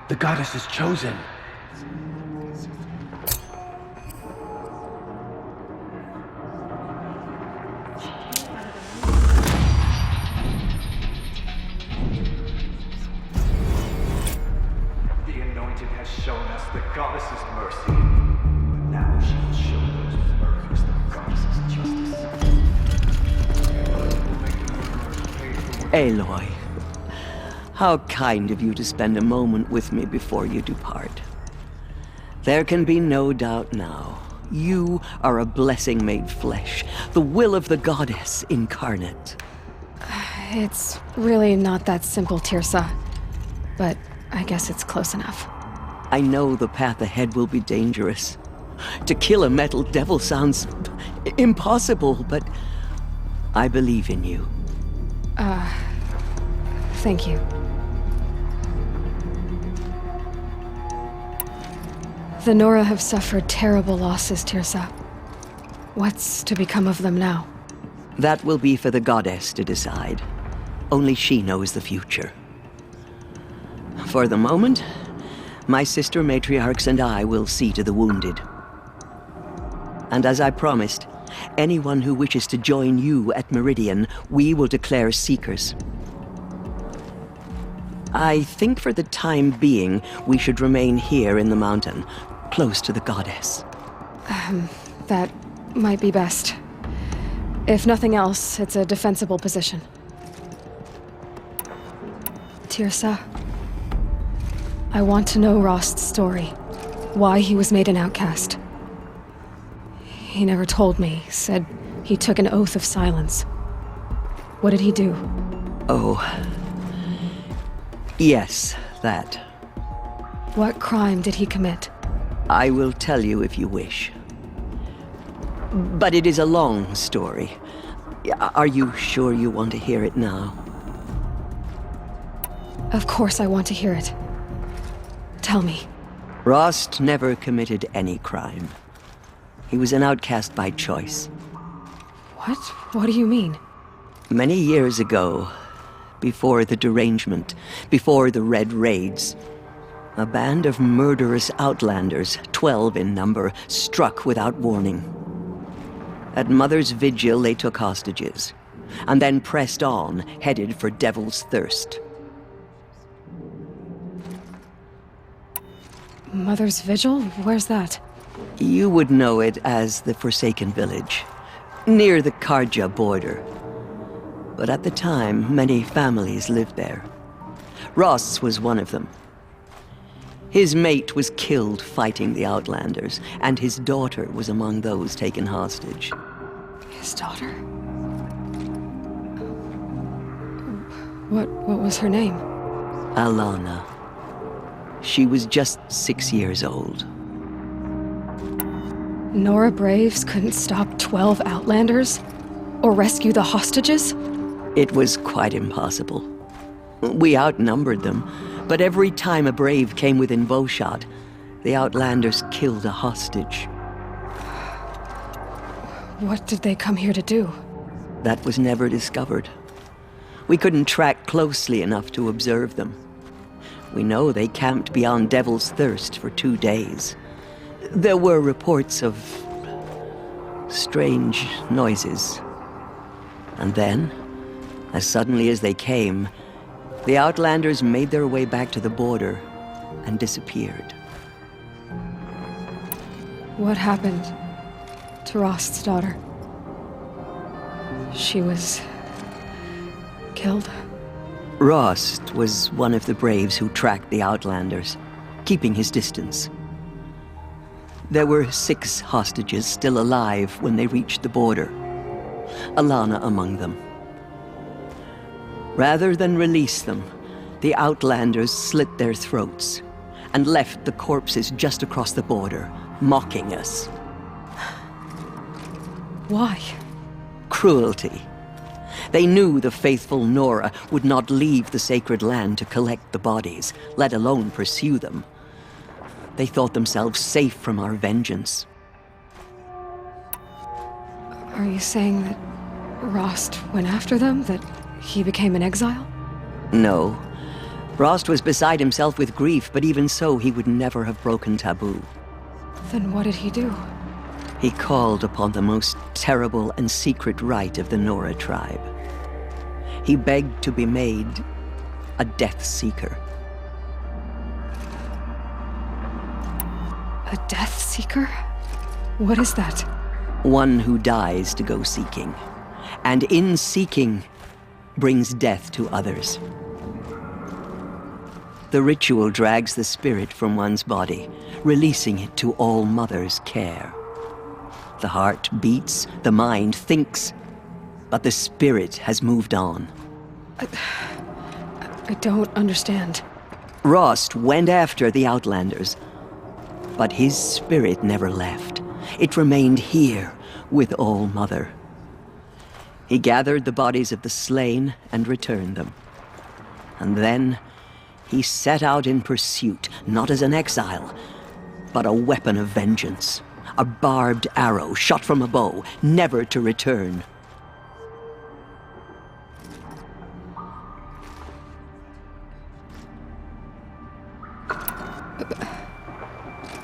The goddess is chosen. The Anointed has shown us the goddess's mercy. But now she will show those murderers the goddess's justice. Aloy, how kind of you to spend a moment with me before you depart. There can be no doubt now. You are a blessing made flesh, the will of the goddess incarnate. It's really not that simple, Tirsa. But I guess it's close enough. I know the path ahead will be dangerous. To kill a metal devil sounds impossible, but I believe in you. Thank you. The Nora have suffered terrible losses, Tirsa. What's to become of them now? That will be for the goddess to decide. Only she knows the future. For the moment, my sister matriarchs and I will see to the wounded. And as I promised, anyone who wishes to join you at Meridian, we will declare seekers. I think for the time being, we should remain here in the mountain, close to the goddess. That might be best. If nothing else, it's a defensible position. Tirsa, I want to know Rost's story. Why he was made an outcast. He never told me, said he took an oath of silence. What did he do? Oh. Yes, that. What crime did he commit? I will tell you if you wish. But it is a long story. Are you sure you want to hear it now? Of course I want to hear it. Tell me. Rost never committed any crime. He was an outcast by choice. What? What do you mean? Many years ago, before the derangement, before the Red Raids, a band of murderous outlanders, 12 in number, struck without warning. At Mother's Vigil, they took hostages, and then pressed on, headed for Devil's Thirst. Mother's Vigil? Where's that? You would know it as the Forsaken Village, near the Karja border. But at the time, many families lived there. Rost's was one of them. His mate was killed fighting the Outlanders, and his daughter was among those taken hostage. His daughter? What was her name? Alana. She was just 6 years old. Nora Braves couldn't stop 12 Outlanders? Or rescue the hostages? It was quite impossible. We outnumbered them, but every time a Brave came within bowshot, the Outlanders killed a hostage. What did they come here to do? That was never discovered. We couldn't track closely enough to observe them. We know they camped beyond Devil's Thirst for 2 days. There were reports of strange noises. And then, as suddenly as they came, the Outlanders made their way back to the border and disappeared. What happened to Rost's daughter? She was killed? Rost was one of the Braves who tracked the Outlanders, keeping his distance. There were 6 hostages still alive when they reached the border, Alana among them. Rather than release them, the Outlanders slit their throats and left the corpses just across the border, mocking us. Why? Cruelty. They knew the faithful Nora would not leave the sacred land to collect the bodies, let alone pursue them. They thought themselves safe from our vengeance. Are you saying that Rost went after them? That he became an exile? No. Rost was beside himself with grief, but even so, he would never have broken taboo. Then what did he do? He called upon the most terrible and secret rite of the Nora tribe. He begged to be made a Death Seeker. A Death Seeker? What is that? One who dies to go seeking, and in seeking, brings death to others. The ritual drags the spirit from one's body, releasing it to All Mother's care. The heart beats, the mind thinks, but the spirit has moved on. I don't understand. Rost went after the Outlanders, but his spirit never left. It remained here with All Mother. He gathered the bodies of the slain and returned them. And then he set out in pursuit, not as an exile, but a weapon of vengeance. A barbed arrow shot from a bow, never to return.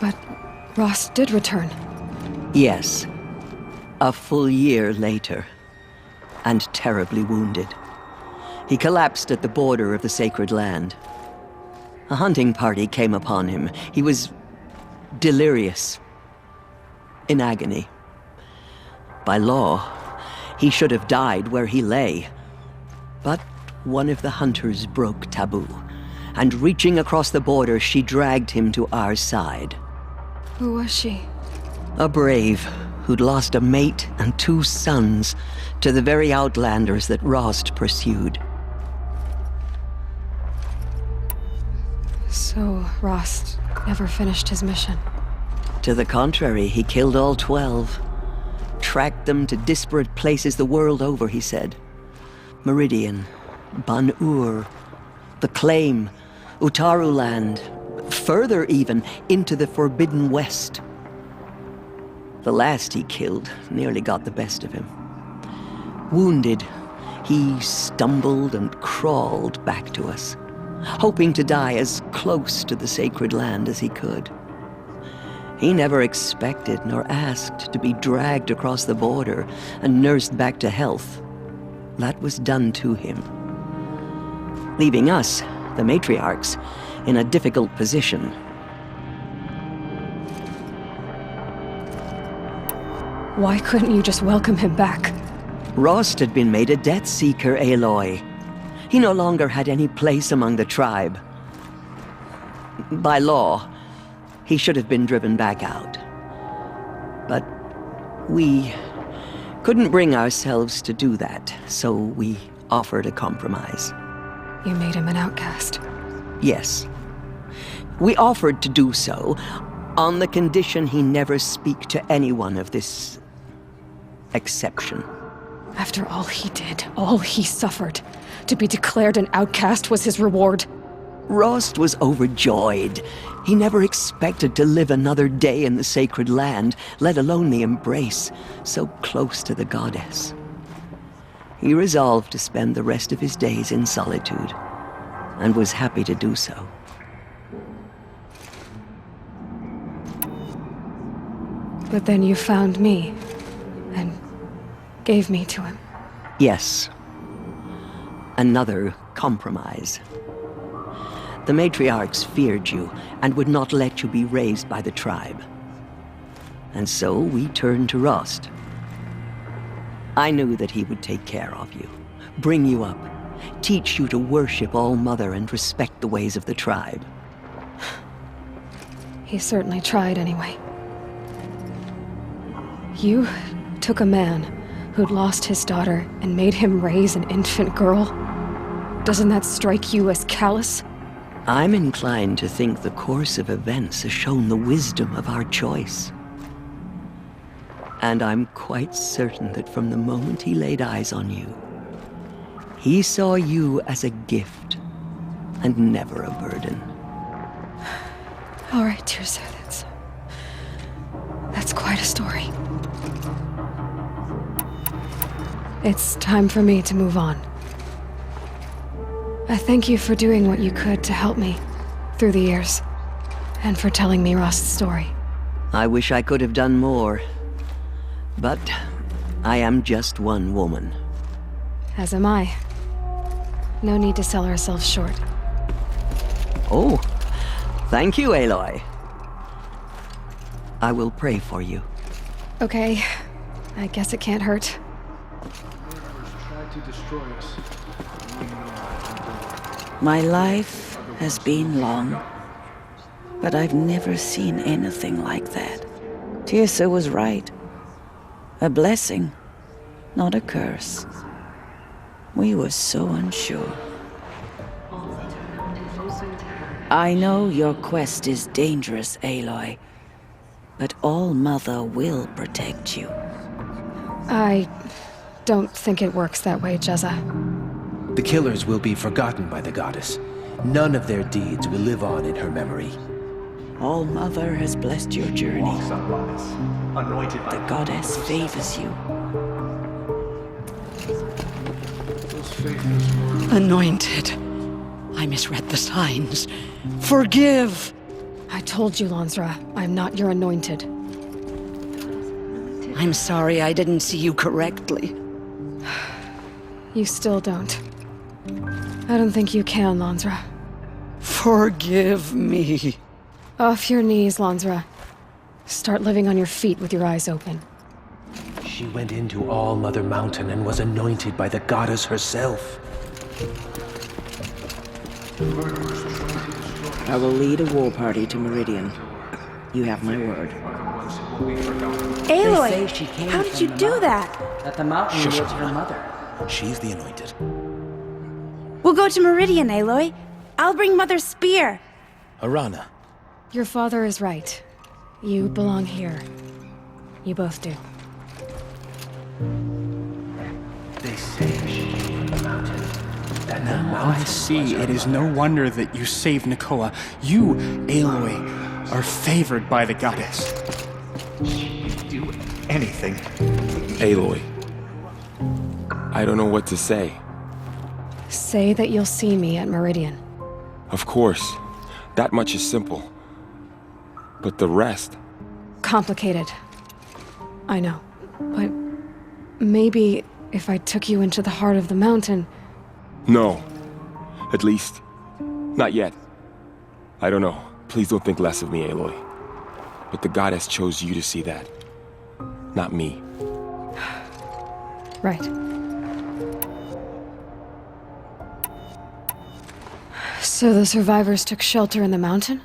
But Rost did return. Yes. A full year later, and terribly wounded. He collapsed at the border of the sacred land. A hunting party came upon him. He was delirious, in agony. By law, he should have died where he lay. But one of the hunters broke taboo, and reaching across the border, she dragged him to our side. Who was she? A brave who'd lost a mate and 2 sons to the very Outlanders that Rost pursued. So Rost never finished his mission. To the contrary, he killed all 12. Tracked them to disparate places the world over, he said. Meridian, Ban-Ur, the Claim, Utaru Land, further even, into the Forbidden West. The last he killed nearly got the best of him. Wounded, he stumbled and crawled back to us, hoping to die as close to the sacred land as he could. He never expected nor asked to be dragged across the border and nursed back to health. That was done to him, leaving us, the matriarchs, in a difficult position. Why couldn't you just welcome him back? Rost had been made a Death Seeker, Aloy. He no longer had any place among the tribe. By law, he should have been driven back out. But we couldn't bring ourselves to do that, so we offered a compromise. You made him an outcast. Yes. We offered to do so on the condition he never speak to anyone of this exception. After all he did, all he suffered, to be declared an outcast was his reward. Rost was overjoyed. He never expected to live another day in the sacred land, let alone the embrace, so close to the goddess. He resolved to spend the rest of his days in solitude, and was happy to do so. But then you found me, and gave me to him. Yes. Another compromise. The matriarchs feared you, and would not let you be raised by the tribe. And so we turned to Rost. I knew that he would take care of you, bring you up, teach you to worship All Mother and respect the ways of the tribe. He certainly tried anyway. You took a man who'd lost his daughter and made him raise an infant girl? Doesn't that strike you as callous? I'm inclined to think the course of events has shown the wisdom of our choice. And I'm quite certain that from the moment he laid eyes on you, he saw you as a gift and never a burden. All right, Tirsa, that's quite a story. It's time for me to move on. I thank you for doing what you could to help me through the years, and for telling me Rost's story. I wish I could have done more. But I am just one woman. As am I. No need to sell ourselves short. Oh, thank you, Aloy. I will pray for you. Okay, I guess it can't hurt. Tried to destroy us. My life has been long, but I've never seen anything like that. Tirsa was right. A blessing, not a curse. We were so unsure. I know your quest is dangerous, Aloy, but All-Mother will protect you. I don't think it works that way, Jezza. The killers will be forgotten by the goddess. None of their deeds will live on in her memory. All-Mother has blessed your journey. Walks on goddess, anointed by The goddess favors you. Those faithless were Anointed. I misread the signs. Forgive! I told you, Lansra, I'm not your anointed. I'm sorry I didn't see you correctly. You still don't. I don't think you can, Lansra. Forgive me. Off your knees, Lansra. Start living on your feet with your eyes open. She went into All-Mother Mountain and was anointed by the goddess herself. I will lead a war party to Meridian. You have my word. Aloy, how did you do that? That the mountain Shush, was her Anna. mother. She's the anointed. We'll go to Meridian, Aloy. I'll bring Mother's spear. Arana. Your father is right. You belong here. You both do. They say she came from the mountain. That the I mountain see. was her It is mother. no wonder that you saved Nakoa. You, Aloy, are favored by the goddess. she'd do anything. Aloy. I don't know what to say. Say that you'll see me at Meridian. Of course. That much is simple. But the rest? Complicated. I know. But maybe if I took you into the heart of the mountain... No. At least, not yet. I don't know. Please don't think less of me, Aloy. But the goddess chose you to see that. Not me. Right. So the survivors took shelter in the mountain?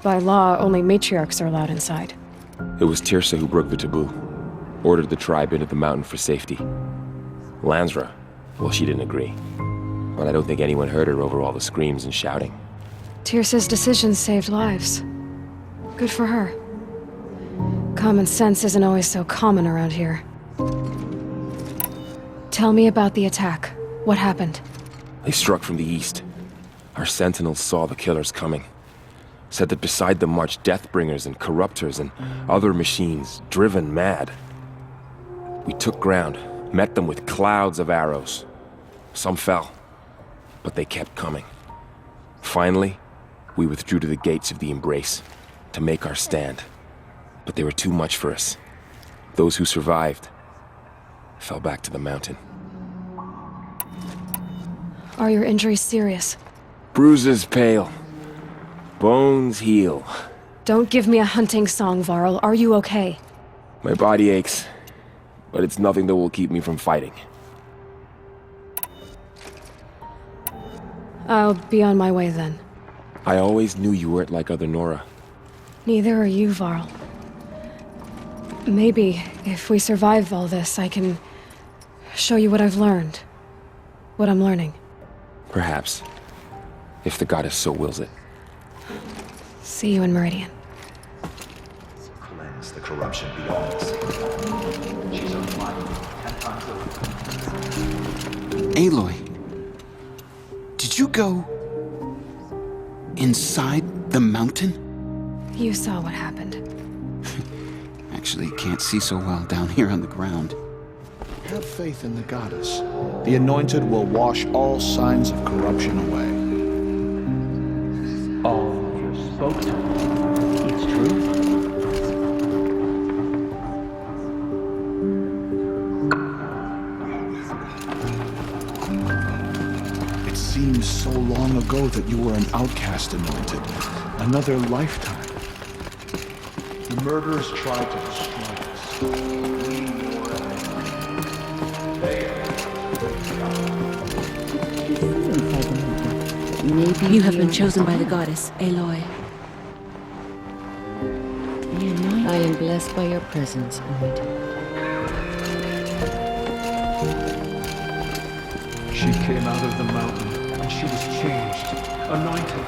By law, only matriarchs are allowed inside. It was Tirsa who broke the taboo. Ordered the tribe into the mountain for safety. Lansra, well, she didn't agree. But I don't think anyone heard her over all the screams and shouting. Tirsa's decisions saved lives. Good for her. Common sense isn't always so common around here. Tell me about the attack. What happened? They struck from the east. Our sentinels saw the killers coming. Said that beside them marched Deathbringers and Corruptors and other machines, driven mad. We took ground, met them with clouds of arrows. Some fell, but they kept coming. Finally, we withdrew to the gates of the Embrace to make our stand. But they were too much for us. Those who survived fell back to the mountain. Are your injuries serious? Bruises pale. Bones heal. Don't give me a hunting song, Varl. Are you okay? My body aches, but it's nothing that will keep me from fighting. I'll be on my way then. I always knew you weren't like other Nora. Neither are you, Varl. Maybe, if we survive all this, I can show you what I've learned. What I'm learning. Perhaps. If the goddess so wills it. See you in Meridian. Cleanse the corruption beyond us. She's on fire 10 times over. Aloy, did you go inside the mountain? You saw what happened. Actually, can't see so well down here on the ground. Have faith in the goddess. The anointed will wash all signs of corruption away. All you spoke to, it's true. It seems so long ago that you were an outcast, anointed. Another lifetime. The murderers tried to destroy us. Maybe you have been chosen by the goddess, Aloy. I am blessed by your presence, anointed. She came out of the mountain, and she was changed, anointed.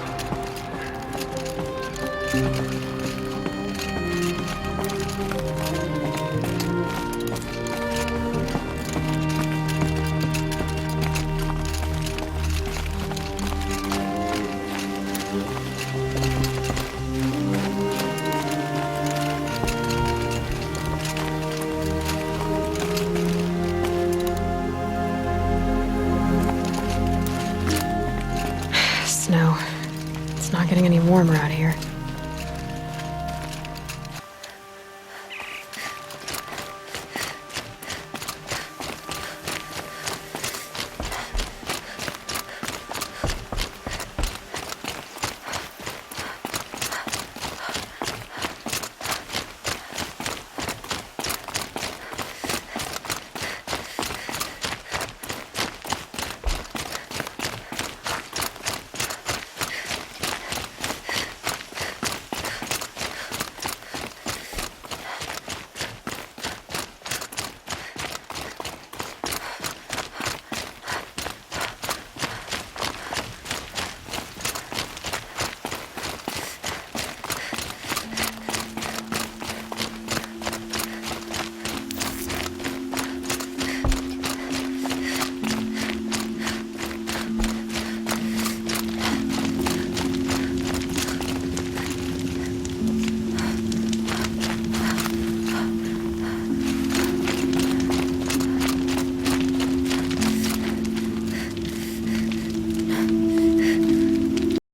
Snow. It's not getting any warmer out here.